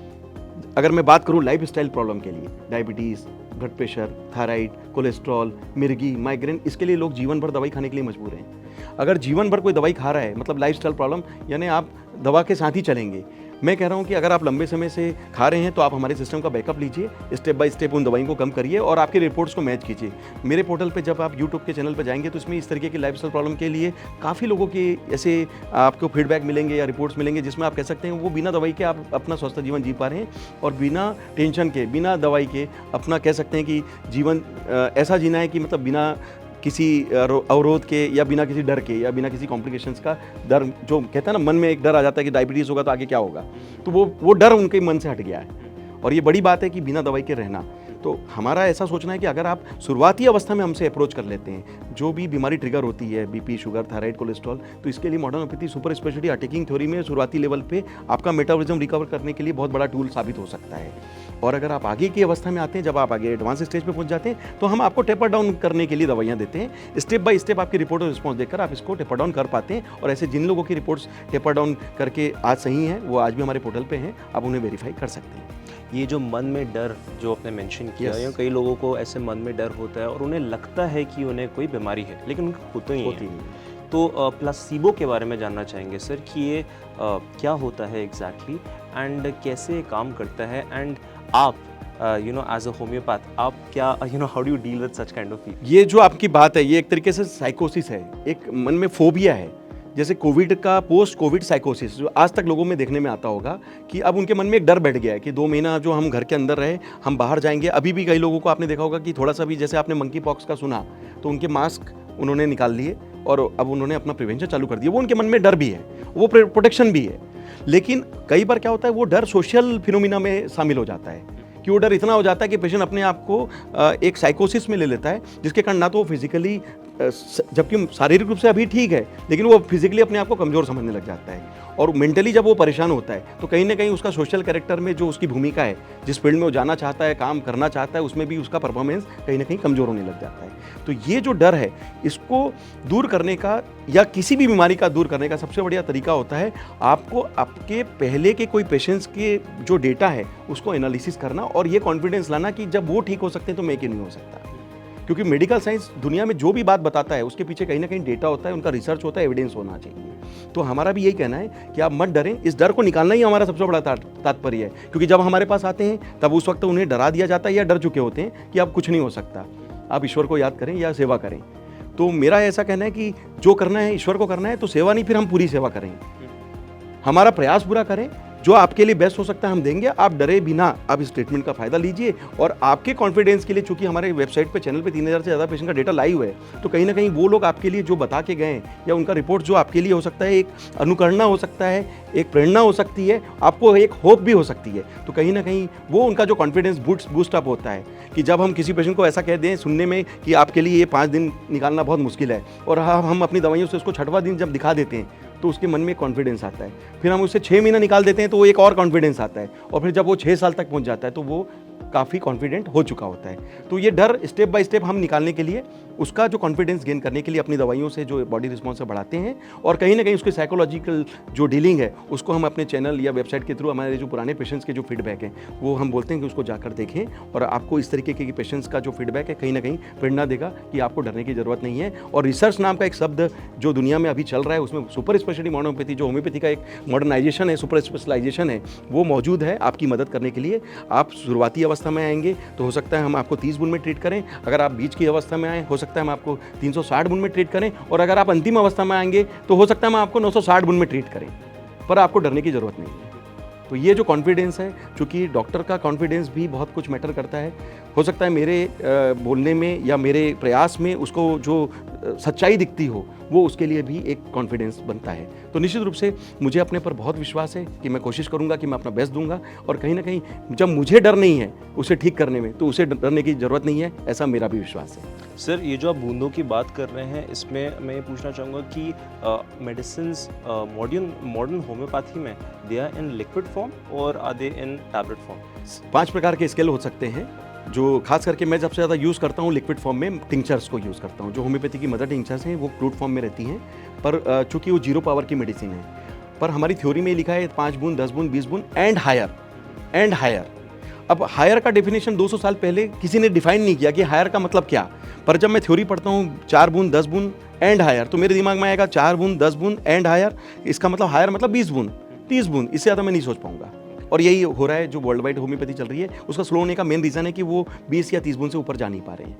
अगर मैं बात करूं लाइफ स्टाइल प्रॉब्लम के लिए, diabetes, blood pressure, thyroid, cholesterol, मिर्गी, माइग्रेन, इसके लिए लोग जीवन भर दवाई खाने के लिए मजबूर हैं। अगर जीवन भर कोई दवाई खा रहा है, मतलब लाइफ स्टाइल प्रॉब्लम, यानी आप दवा के साथ ही चलेंगे। मैं कह रहा हूं कि अगर आप लंबे समय से खा रहे हैं तो आप हमारे सिस्टम का बैकअप लीजिए, स्टेप बाय स्टेप उन दवाइयों को कम करिए और आपके रिपोर्ट्स को मैच कीजिए। मेरे पोर्टल पे जब आप यूट्यूब के चैनल पे जाएंगे तो इसमें इस तरीके की लाइफ स्टाइल प्रॉब्लम के लिए काफ़ी लोगों के ऐसे आपको फीडबैक मिलेंगे या रिपोर्ट्स मिलेंगे, जिसमें आप कह सकते हैं वो बिना दवाई के आप अपना स्वस्थ जीवन जी पा रहे हैं, और बिना टेंशन के, बिना दवाई के अपना कह सकते हैं कि जीवन ऐसा जीना है कि मतलब बिना किसी अवरोध के या बिना किसी डर के या बिना किसी कॉम्प्लिकेशंस का डर, जो कहता है ना मन में एक डर आ जाता है कि डायबिटीज़ होगा तो आगे क्या होगा, तो वो डर उनके मन से हट गया है। और ये बड़ी बात है कि बिना दवाई के रहना। तो हमारा ऐसा सोचना है कि अगर आप शुरुआती अवस्था में हमसे अप्रोच कर लेते हैं, जो भी बीमारी ट्रिगर होती है, बीपी, शुगर, थायराइड, कोलेस्ट्रॉल, तो इसके लिए modern homeopathy super speciality attacking theory में शुरुआती लेवल पे आपका मेटाबॉलिज्म रिकवर करने के लिए बहुत बड़ा टूल साबित हो सकता है। और अगर आप आगे की अवस्था में आते हैं, जब आप आगे एडवांस स्टेज पे पहुंच जाते हैं, तो हम आपको टेपर डाउन करने के लिए दवाइयाँ देते हैं। स्टेप बाय स्टेप आपकी रिपोर्ट और रिस्पॉन्स देखकर आप इसको टेपर डाउन कर पाते हैं। और ऐसे जिन लोगों की रिपोर्ट्स टेपर डाउन करके आज सही हैं, वो आज भी हमारे पोर्टल पे हैं, आप उन्हें वेरीफाई कर सकते हैं। ये जो मन में डर जो आपने मेंशन किया Yes. है, कई लोगों को ऐसे मन में डर होता है और उन्हें लगता है कि उन्हें कोई बीमारी है, लेकिन उनको होती नहीं होती है। नहीं। तो प्लासिबो के बारे में जानना चाहेंगे सर कि ये क्या होता है एग्जैक्टली एंड कैसे काम करता है, एंड आप एज अ होम्योपैथ आप क्या how do you deal with such kind of people? ये जो आपकी बात है ये एक तरीके से साइकोसिस है, एक मन में फोबिया है। जैसे कोविड का पोस्ट कोविड साइकोसिस जो आज तक लोगों में देखने में आता होगा कि अब उनके मन में एक डर बैठ गया है कि 2 महीना जो हम घर के अंदर रहे, हम बाहर जाएंगे। अभी भी कई लोगों को आपने देखा होगा कि थोड़ा सा भी, जैसे आपने मंकी पॉक्स का सुना, तो उनके मास्क उन्होंने निकाल लिए और अब उन्होंने अपना प्रिवेंशन चालू कर दिया। वो उनके मन में डर भी है, वो प्रोटेक्शन भी है। लेकिन कई बार क्या होता है, वो डर सोशल फिनोमिना में शामिल हो जाता है कि वो डर इतना हो जाता है कि पेशेंट अपने आप को एक साइकोसिस में ले लेता है, जिसके कारण ना तो वो फिजिकली, जबकि शारीरिक रूप से अभी ठीक है, लेकिन वो फिजिकली अपने आप को कमज़ोर समझने लग जाता है। और मेंटली जब वो परेशान होता है तो कहीं ना कहीं उसका सोशल कैरेक्टर में जो उसकी भूमिका है, जिस फील्ड में वो जाना चाहता है, काम करना चाहता है, उसमें भी उसका परफॉर्मेंस कहीं ना कहीं कमज़ोर होने लग जाता है। तो ये जो डर है, इसको दूर करने का या किसी भी बीमारी का दूर करने का सबसे बढ़िया तरीका होता है आपको आपके पहले के कोई पेशेंट्स के जो डेटा है उसको एनालिसिस करना और ये कॉन्फिडेंस लाना कि जब वो ठीक हो सकते हैं तो मैं क्यों नहीं हो सकता। क्योंकि मेडिकल साइंस दुनिया में जो भी बात बताता है उसके पीछे कहीं ना कहीं डेटा होता है, उनका रिसर्च होता है, एविडेंस होना चाहिए। तो हमारा भी यही कहना है कि आप मत डरें, इस डर को निकालना ही हमारा सबसे बड़ा तात्पर्य है। क्योंकि जब हमारे पास आते हैं तब उस वक्त उन्हें डरा दिया जाता है या डर चुके होते हैं कि अब कुछ नहीं हो सकता, आप ईश्वर को याद करें या सेवा करें। तो मेरा ऐसा कहना है कि जो करना है ईश्वर को करना है, तो सेवा नहीं, फिर हम पूरी सेवा करें, हमारा प्रयास पूरा करें, जो आपके लिए बेस्ट हो सकता है हम देंगे। आप डरे बिना आप इस ट्रीटमेंट का फायदा लीजिए। और आपके कॉन्फिडेंस के लिए, चूंकि हमारे वेबसाइट पे चैनल पे 3000 से ज़्यादा पेशेंट का डेटा लाइव है, तो कहीं ना कहीं वो लोग आपके लिए जो बता के गए या उनका रिपोर्ट जो आपके लिए हो सकता है, एक अनुकरणा हो सकता है, एक प्रेरणा हो सकती है, आपको एक होप भी हो सकती है। तो कहीं ना कहीं वो उनका जो कॉन्फिडेंस बूस्ट अप होता है कि जब हम किसी पेशेंट को ऐसा कह दें सुनने में कि आपके लिए ये 5 दिन निकालना बहुत मुश्किल है, और हम अपनी दवाइयों से उसको 6वां दिन जब दिखा देते हैं तो उसके मन में कॉन्फिडेंस आता है। फिर हम उससे 6 महीना निकाल देते हैं तो वो एक और कॉन्फिडेंस आता है, और फिर जब वो 6 साल तक पहुंच जाता है तो वो काफ़ी कॉन्फिडेंट हो चुका होता है। तो ये डर स्टेप बाय स्टेप हम निकालने के लिए, उसका जो कॉन्फिडेंस गेन करने के लिए अपनी दवाइयों से जो बॉडी रिस्पॉन्स से बढ़ाते हैं, और कहीं ना कहीं उसकी साइकोलॉजिकल जो डीलिंग है उसको हम अपने चैनल या वेबसाइट के थ्रू हमारे जो पुराने पेशेंट्स के जो फीडबैक हैं वो हम बोलते हैं कि उसको जाकर देखें, और आपको इस तरीके के पेशेंट्स का जो फीडबैक है कहीं ना कहीं प्रेरणा देगा कि आपको डरने की ज़रूरत नहीं है। और रिसर्च नाम का एक शब्द जो दुनिया में अभी चल रहा है, उसमें सुपर स्पेशलिटी मॉडर्न होम्योपैथी, जो होम्योपैथी का एक मॉडर्नाइजेशन है, सुपर स्पेशलाइजेशन है, वो मौजूद है आपकी मदद करने के लिए। आप शुरुआती अवस्था में आएंगे तो हो सकता है हम आपको 30 बुन में ट्रीट करें, अगर आप बीच की अवस्था में आए हो सकता है हम आपको 360 बुन में ट्रीट करें, और अगर आप अंतिम अवस्था में आएंगे तो हो सकता है हम आपको 960 बुन में ट्रीट करें। पर आपको डरने की ज़रूरत नहीं है। तो ये जो कॉन्फिडेंस है, चूँकि डॉक्टर का कॉन्फिडेंस भी बहुत कुछ मैटर करता है, हो सकता है मेरे बोलने में या मेरे प्रयास में उसको जो सच्चाई दिखती हो वो उसके लिए भी एक कॉन्फिडेंस बनता है। तो निश्चित रूप से मुझे अपने पर बहुत विश्वास है कि मैं कोशिश करूंगा कि मैं अपना बेस्ट दूंगा, और कहीं ना कहीं जब मुझे डर नहीं है उसे ठीक करने में, तो उसे डरने की ज़रूरत नहीं है, ऐसा मेरा भी विश्वास है। सर, ये जो आप बूंदों की बात कर रहे हैं, इसमें मैं ये पूछना चाहूँगा कि मेडिसिन्स मॉडर्न होम्योपैथी में they are in liquid form और are they in tablet form? 5 प्रकार के स्केल हो सकते हैं, जो खास करके मैं सबसे ज़्यादा यूज़ करता हूँ लिक्विड फॉर्म में टिंक्चर्स को यूज़ करता हूँ। जो होम्योपैथी की मदर टिंक्चर्स हैं वो फ्लूइड फॉर्म में रहती हैं, पर चूँकि वो 0 पावर की मेडिसिन है, पर हमारी थ्योरी में लिखा है 5 बूंद, 10 बूंद, 20 बूंद एंड हायर। अब हायर का डेफिनेशन 200 साल पहले किसी ने डिफाइन नहीं किया कि हायर का मतलब क्या, पर जब मैं थ्योरी पढ़ता हूँ 4 बूंद, 10 बूंद एंड हायर, तो मेरे दिमाग में आएगा 4 बूंद, 10 बूंद एंड हायर, इसका मतलब हायर मतलब 20 बूंद, 30 बूंद, इससे ज़्यादा मैं नहीं सोच पाऊंगा। और यही हो रहा है, जो वर्ल्ड वाइड होम्योपैथी चल रही है उसका स्लो होने का मेन रीज़न है कि वो 20 या 30 बूंद से ऊपर जा नहीं पा रहे हैं।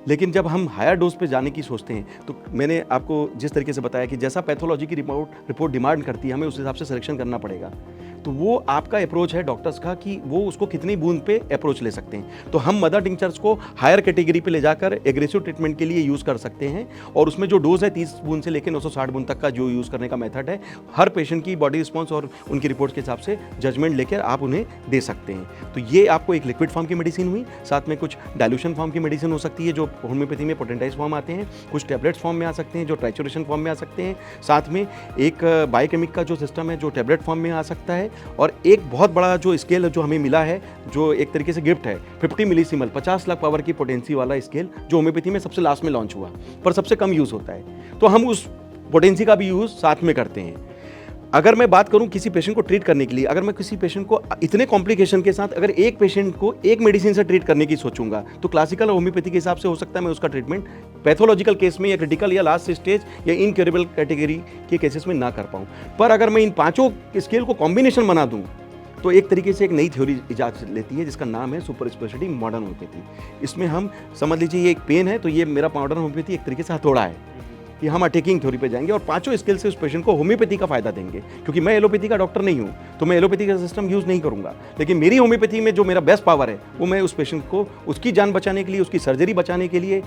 लेकिन जब हम हायर डोज पे जाने की सोचते हैं, तो मैंने आपको जिस तरीके से बताया कि जैसा पैथोलॉजी की रिपोर्ट डिमांड करती है, हमें उस हिसाब से सिलेक्शन करना पड़ेगा। तो वो आपका अप्रोच है डॉक्टर्स का कि वो उसको कितनी बूंद पे अप्रोच ले सकते हैं। तो हम मदर टिंक्चर्स को हायर कैटेगरी पे ले जाकर एग्रेसिव ट्रीटमेंट के लिए यूज़ कर सकते हैं, और उसमें जो डोज है 30 बूंद से लेकर 960 बूंद तक का जो यूज़ करने का मेथड है, हर पेशेंट की बॉडी रिस्पॉन्स और उनकी रिपोर्ट के हिसाब से जजमेंट लेकर आप उन्हें दे सकते हैं। तो ये आपको एक लिक्विड फॉर्म की मेडिसिन हुई, साथ में कुछ डाइल्यूशन फॉर्म की मेडिसिन हो सकती है जो होम्योपैथी में पोटेंटाइज फॉर्म आते हैं, कुछ टैबलेट्स फॉर्म में आ सकते हैं जो ट्राइचुरेशन फॉर्म में आ सकते हैं, साथ में एक बायोकेमिक का जो सिस्टम है जो टैबलेट फॉर्म में आ सकता है, और एक बहुत बड़ा जो स्केल जो हमें मिला है, जो एक तरीके से गिफ्ट है, 50 मिलीसीमल 50 लाख पावर की पोटेंसी वाला स्केल, जो होम्योपैथी में सबसे लास्ट में लॉन्च हुआ पर सबसे कम यूज़ होता है। तो हम उस पोटेंसी का भी यूज़ साथ में करते हैं। अगर मैं बात करूं किसी पेशेंट को ट्रीट करने के लिए, अगर मैं किसी पेशेंट को इतने कॉम्प्लिकेशन के साथ अगर एक पेशेंट को एक मेडिसिन से ट्रीट करने की सोचूंगा, तो क्लासिकल होम्योपैथी के हिसाब से हो सकता है मैं उसका ट्रीटमेंट पैथोलॉजिकल केस में या क्रिटिकल या लास्ट स्टेज या इनक्योरेबल कैटेगरी के केसेस में ना कर पाऊँ। पर अगर मैं इन पाँचों स्केल को कॉम्बिनेशन बना दूँ तो एक तरीके से एक नई थ्योरी इजाज़त लेती है जिसका नाम है सुपर स्पेशलिटी मॉडर्न होम्योपैथी। इसमें हम समझ लीजिए ये एक पेन है तो ये मेरा मॉडर्न होम्योपैथी एक तरीके से हथौड़ा है कि हम अटैकिंग थ्योरी पे जाएंगे और पांचों स्किल से उस पेशेंट को होम्योपैथी का फायदा देंगे। क्योंकि मैं एलोपैथी का डॉक्टर नहीं हूँ तो मैं एलोपैथी का सिस्टम यूज़ नहीं करूँगा, लेकिन मेरी होम्योपैथी में जो मेरा बेस्ट पावर है वो मैं उस पेशेंट को उसकी जान बचाने के लिए, उसकी सर्जरी बचाने के लिए,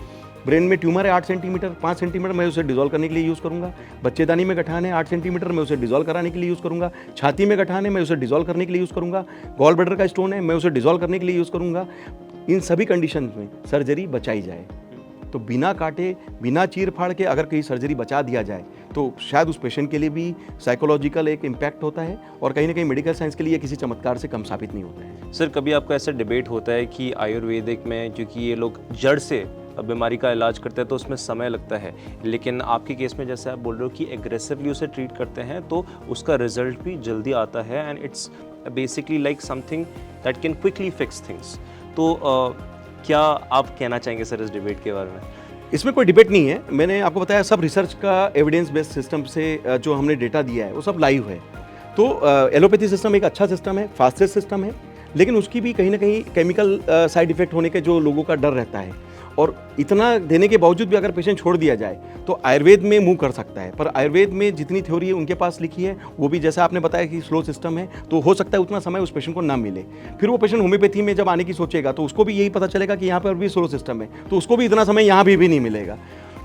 ब्रेन में ट्यूमर है 8 सेंटीमीटर 5 सेंटीमीटर मैं उसे डिजोल्व करने के लिए यूज़ करूँगा, बच्चेदानी में गठान है 8 सेंटीमीटर मैं उसे डिजोल्व कराने के लिए यूज़ करूँगा, छाती में गठान है मैं उसे डिजोल्व करने के लिए यूज़ करूँगा, गॉल ब्लैडर का स्टोन है मैं उसे डिजोल्व करने के लिए यूज़ करूँगा। इन सभी कंडीशन में सर्जरी बचाई जाए तो बिना काटे बिना चीर फाड़ के अगर कहीं सर्जरी बचा दिया जाए तो शायद उस पेशेंट के लिए भी साइकोलॉजिकल एक इम्पैक्ट होता है और कहीं ना कहीं मेडिकल साइंस के लिए किसी चमत्कार से कम साबित नहीं होता है। सर कभी आपका ऐसा डिबेट होता है कि आयुर्वेदिक में क्योंकि ये लोग जड़ से बीमारी का इलाज करते हैं तो उसमें समय लगता है, लेकिन आपके केस में जैसे आप बोल रहे हो कि एग्रेसिवली उसे ट्रीट करते हैं तो उसका रिजल्ट भी जल्दी आता है and it's basically like something that can quickly fix things. तो क्या आप कहना चाहेंगे सर इस डिबेट के बारे में? इसमें कोई डिबेट नहीं है, मैंने आपको बताया सब रिसर्च का एविडेंस बेस्ड सिस्टम से जो हमने डेटा दिया है वो सब लाइव है। तो एलोपैथी सिस्टम एक अच्छा सिस्टम है, फास्टेस्ट सिस्टम है, लेकिन उसकी भी कहीं ना कहीं केमिकल साइड इफेक्ट होने के जो लोगों का डर रहता है और इतना देने के बावजूद भी अगर पेशेंट छोड़ दिया जाए तो आयुर्वेद में मूव कर सकता है। पर आयुर्वेद में जितनी थ्योरी है उनके पास लिखी है वो भी जैसा आपने बताया कि स्लो सिस्टम है, तो हो सकता है उतना समय उस पेशेंट को ना मिले। फिर वो पेशेंट होम्योपैथी में जब आने की सोचेगा तो उसको भी यही पता चलेगा कि यहाँ पर भी स्लो सिस्टम है, तो उसको भी इतना समय यहाँ भी नहीं मिलेगा।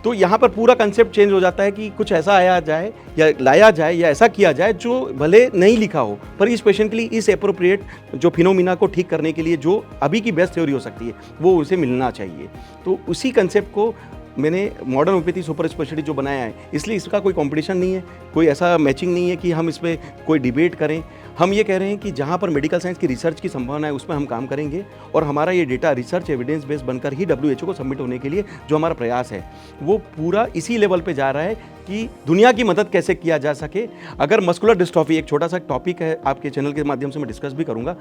तो यहाँ पर पूरा कंसेप्ट चेंज हो जाता है कि कुछ ऐसा आया जाए या लाया जाए या ऐसा किया जाए जो भले नहीं लिखा हो पर इस पेशेंट के लिए इस एप्रोप्रिएट जो फिनोमिना को ठीक करने के लिए जो अभी की बेस्ट थ्योरी हो सकती है वो उसे मिलना चाहिए। तो उसी कंसेप्ट को मैंने मॉडर्न होम्योपैथी सुपर स्पेशलिटी जो बनाया है, इसलिए इसका कोई कंपटीशन नहीं है, कोई ऐसा मैचिंग नहीं है कि हम इस पर कोई डिबेट करें। हम ये कह रहे हैं कि जहाँ पर मेडिकल साइंस की रिसर्च की संभावना है उसमें हम काम करेंगे और हमारा ये डेटा रिसर्च एविडेंस बेस्ड बनकर ही WHO को सबमिट होने के लिए जो हमारा प्रयास है वो पूरा इसी लेवल पे जा रहा है कि दुनिया की मदद कैसे किया जा सके। अगर मस्कुलर डिस्ट्रॉफी एक छोटा सा टॉपिक है, आपके चैनल के माध्यम से मैं डिस्कस भी करूँगा।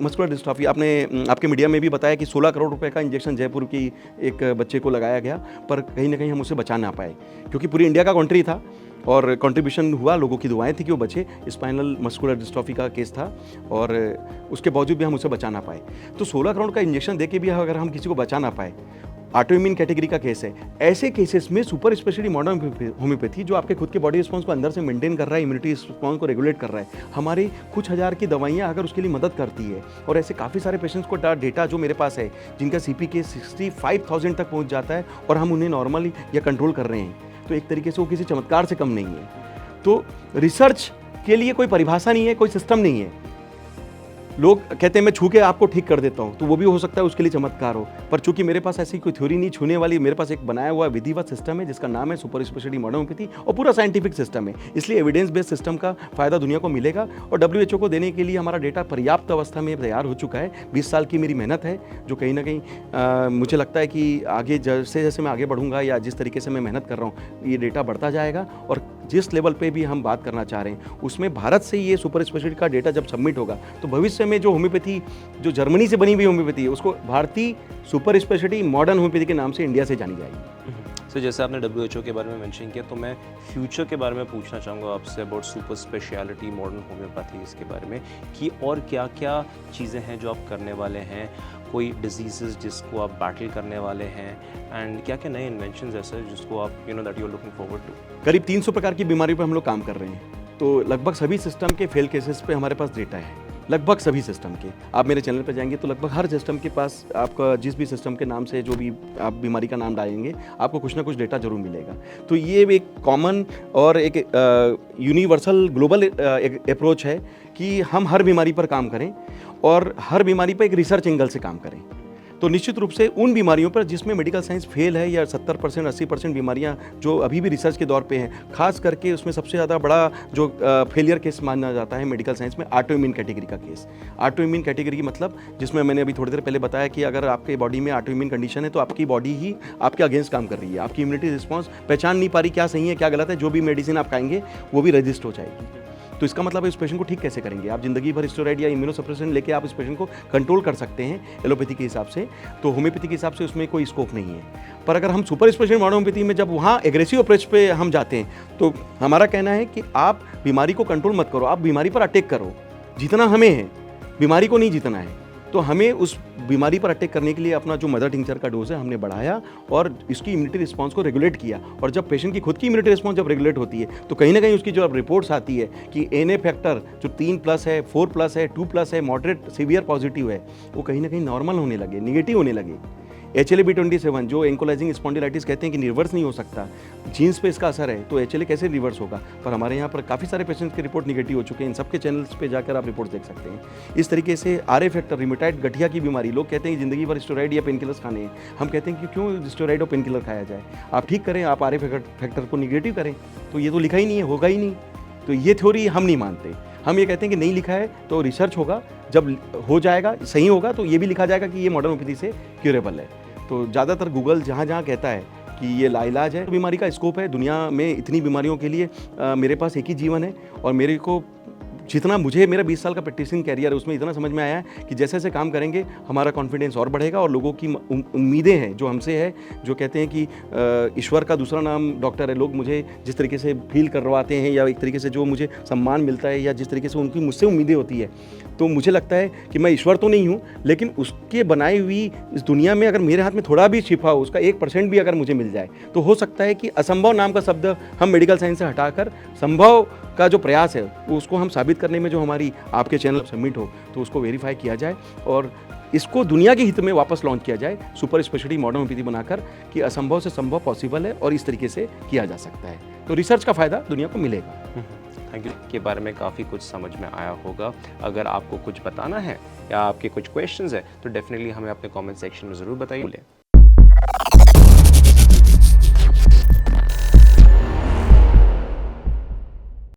मस्कुलर डिस्ट्रॉफी आपने आपके मीडिया में भी बताया कि 16 करोड़ रुपए का इंजेक्शन जयपुर की एक बच्चे को लगाया गया, पर कहीं ना कहीं हम उसे बचा ना पाए क्योंकि पूरी इंडिया का कंट्री था और कंट्रीब्यूशन हुआ, लोगों की दुआएं थी कि वो बचे। स्पाइनल मस्कुलर डिस्ट्रॉफी का केस था और उसके बावजूद भी हम उसे बचा ना पाए। तो 16 करोड़ का इंजेक्शन देके भी अगर हम किसी को बचा ना पाए, ऑटोइम्यून कैटेगरी का केस है, ऐसे केसेस में सुपर स्पेशलिटी मॉडर्न होम्योपैथी जो आपके खुद के बॉडी रिस्पॉन्स को अंदर से मेंटेन कर रहा है, इम्यूनिटी रिस्पॉन्स को रेगुलेट कर रहा है, हमारी कुछ हज़ार की दवाइयाँ अगर उसके लिए मदद करती है और ऐसे काफ़ी सारे पेशेंट्स को डेटा जो मेरे पास है जिनका CPK 65,000 तक पहुँच जाता है और हम उन्हें नॉर्मली या कंट्रोल कर रहे हैं, तो एक तरीके से वो किसी चमत्कार से कम नहीं है। तो रिसर्च के लिए कोई परिभाषा नहीं है, कोई सिस्टम नहीं है। लोग कहते हैं मैं छू के आपको ठीक कर देता हूँ, तो वो भी हो सकता है उसके लिए चमत्कार हो, पर चूंकि मेरे पास ऐसी कोई थ्योरी नहीं छूने वाली, मेरे पास एक बनाया हुआ विधिवत सिस्टम है जिसका नाम है सुपर स्पेशलिटी मॉडर्न होम्योपैथी और पूरा साइंटिफिक सिस्टम है, इसलिए एविडेंस बेस्ड सिस्टम का फायदा दुनिया को मिलेगा और WHO को देने के लिए हमारा डेटा पर्याप्त अवस्था में तैयार हो चुका है। 20 साल की मेरी मेहनत है जो कहीं ना कहीं मुझे लगता है कि आगे जैसे जैसे मैं आगे बढ़ूंगा या जिस तरीके से मैं मेहनत कर रहा हूँ ये डेटा बढ़ता जाएगा और जिस लेवल पे भी हम बात करना चाह रहे हैं उसमें भारत से ये सुपर स्पेशलिटी का डेटा जब सबमिट होगा तो भविष्य में जो होम्योपैथी जो जर्मनी से बनी हुई होम्योपैथी है उसको भारतीय सुपर स्पेशलिटी मॉडर्न होम्योपैथी के नाम से इंडिया से जानी जाएगी। सर जैसे आपने WHO के बारे में मेंशन किया तो मैं फ्यूचर के बारे में पूछना चाहूँगा आपसे about super speciality modern homeopathy इसके बारे में कि और क्या क्या चीज़ें हैं जो आप करने वाले हैं, कोई डिजीज़ जिसको आप बैटल करने वाले हैं एंड क्या क्या नए इन्वेंशंस ऐसे जिसको आप that you are looking forward to. करीब 300 प्रकार की बीमारियों पर हम लोग काम कर रहे हैं, तो लगभग सभी सिस्टम के फेल केसेस पे हमारे पास डेटा है, लगभग सभी सिस्टम के। आप मेरे चैनल पर जाएंगे तो लगभग हर सिस्टम के पास आपका जिस भी सिस्टम के नाम से जो भी आप बीमारी का नाम डालेंगे आपको कुछ ना कुछ डेटा जरूर मिलेगा। तो ये एक कॉमन और एक यूनिवर्सल ग्लोबल अप्रोच है कि हम हर बीमारी पर काम करें और हर बीमारी पर एक रिसर्च एंगल से काम करें। तो निश्चित रूप से उन बीमारियों पर जिसमें मेडिकल साइंस फेल है या 70% 80% बीमारियां जो अभी भी रिसर्च के दौर पे हैं, खास करके उसमें सबसे ज़्यादा बड़ा जो फेलियर केस माना जाता है मेडिकल साइंस में ऑटोइम्यून कैटेगरी का केस। ऑटोइम्यून कैटेगरी मतलब जिसमें मैंने अभी थोड़ी देर पहले बताया कि अगर आपके बॉडी में ऑटोइम्यून कंडीशन है तो आपकी बॉडी ही आपके अगेंस्ट काम कर रही है, आपकी इम्यूनिटी रिस्पॉन्स पहचान नहीं पा रही क्या सही है क्या गलत है, जो भी मेडिसिन आप खाएंगे वो भी रजिस्ट हो जाएगी। तो इसका मतलब है उस पेशेंट को ठीक कैसे करेंगे आप? ज़िंदगी भर स्टेरॉइड या इम्यूनोसप्रेशन लेके आप इस पेशेंट को कंट्रोल कर सकते हैं एलोपैथी के हिसाब से, तो होम्योपैथी के हिसाब से उसमें कोई स्कोप नहीं है। पर अगर हम सुपर स्पेशलिस्ट मॉडर्न होम्योपैथी में जब वहाँ एग्रेसिव अप्रोच पे हम जाते हैं, तो हमारा कहना है कि आप बीमारी को कंट्रोल मत करो, आप बीमारी पर अटैक करो। जीतना हमें है, बीमारी को नहीं जीतना है। तो हमें उस बीमारी पर अटैक करने के लिए अपना जो मदर टिंचर का डोज है हमने बढ़ाया और इसकी इम्यूनिटी रिस्पांस को रेगुलेट किया। और जब पेशेंट की खुद की इम्यूनिटी रिस्पांस जब रेगुलेट होती है, तो कहीं ना कहीं उसकी जो अब रिपोर्ट्स आती है कि एनए फैक्टर जो 3+ है, 4+ है, 2+ है, मॉडरेट सीवियर पॉजिटिव है, वो कहीं ना कहीं नॉर्मल होने लगे, निगेटिव होने लगे। HLA-B27 जो एंकोलाइजिंग स्पॉन्डिलाइटिस कहते हैं कि रिवर्स नहीं हो सकता, जीन्स पे इसका असर है, तो HLA कैसे रिवर्स होगा? पर हमारे यहाँ पर काफ़ी सारे पेशेंट्स की रिपोर्ट निगेटिव हो चुके हैं। इन सबके चैनल्स पे जाकर आप रिपोर्ट देख सकते हैं। इस तरीके से RA फैक्टर, रिमेटाइड गठिया की बीमारी, लोग कहते हैं कि ज़िंदगी भर स्टेरॉइड या पेन किलर्स खाने हैं। हम कहते हैं कि क्यों स्टेरॉइड और पेन किलर खाया जाए? आप ठीक करें, आप RA फैक्टर को निगेटिव करें। तो ये तो लिखा ही नहीं है, होगा ही नहीं। तो ये थ्योरी हम नहीं मानते। हम ये कहते हैं कि नहीं लिखा है तो रिसर्च होगा, जब हो जाएगा, सही होगा, तो ये भी लिखा जाएगा कि ये मॉडर्न होम्योपैथी से क्यूरेबल है। तो ज़्यादातर गूगल जहाँ जहाँ कहता है कि ये लाइलाज है, बीमारी का स्कोप है। दुनिया में इतनी बीमारियों के लिए मेरे पास एक ही जीवन है और मेरे को जितना मुझे मेरा 20 साल का प्रैक्टिसिंग कैरियर है उसमें इतना समझ में आया है कि जैसे जैसे काम करेंगे हमारा कॉन्फिडेंस और बढ़ेगा और लोगों की उम्मीदें हैं जो हमसे है, जो कहते हैं कि ईश्वर का दूसरा नाम डॉक्टर है। लोग मुझे जिस तरीके से फील करवाते हैं या एक तरीके से जो मुझे सम्मान मिलता है या जिस तरीके से उनकी मुझसे उम्मीदें होती है, तो मुझे लगता है कि मैं ईश्वर तो नहीं हूँ, लेकिन उसके बनाई हुई इस दुनिया में अगर मेरे हाथ में थोड़ा भी छिपा हो, उसका 1% भी अगर मुझे मिल जाए, तो हो सकता है कि असंभव नाम का शब्द हम मेडिकल साइंस से हटाकर संभव का जो प्रयास है उसको हम साबित करने में जो हमारी आपके चैनल सबमिट हो, तो उसको वेरीफाई किया जाए और इसको दुनिया के हित में वापस लॉन्च किया जाए सुपर स्पेशलिटी मॉडर्न होम्योपैथी बनाकर कि असंभव से संभव पॉसिबल है और इस तरीके से किया जा सकता है। तो रिसर्च का फ़ायदा दुनिया को मिलेगा। Thank you. के बारे में काफ़ी कुछ समझ में आया होगा। अगर आपको कुछ बताना है या आपके कुछ क्वेश्चंस है तो डेफिनेटली हमें अपने कमेंट सेक्शन में ज़रूर बताइए।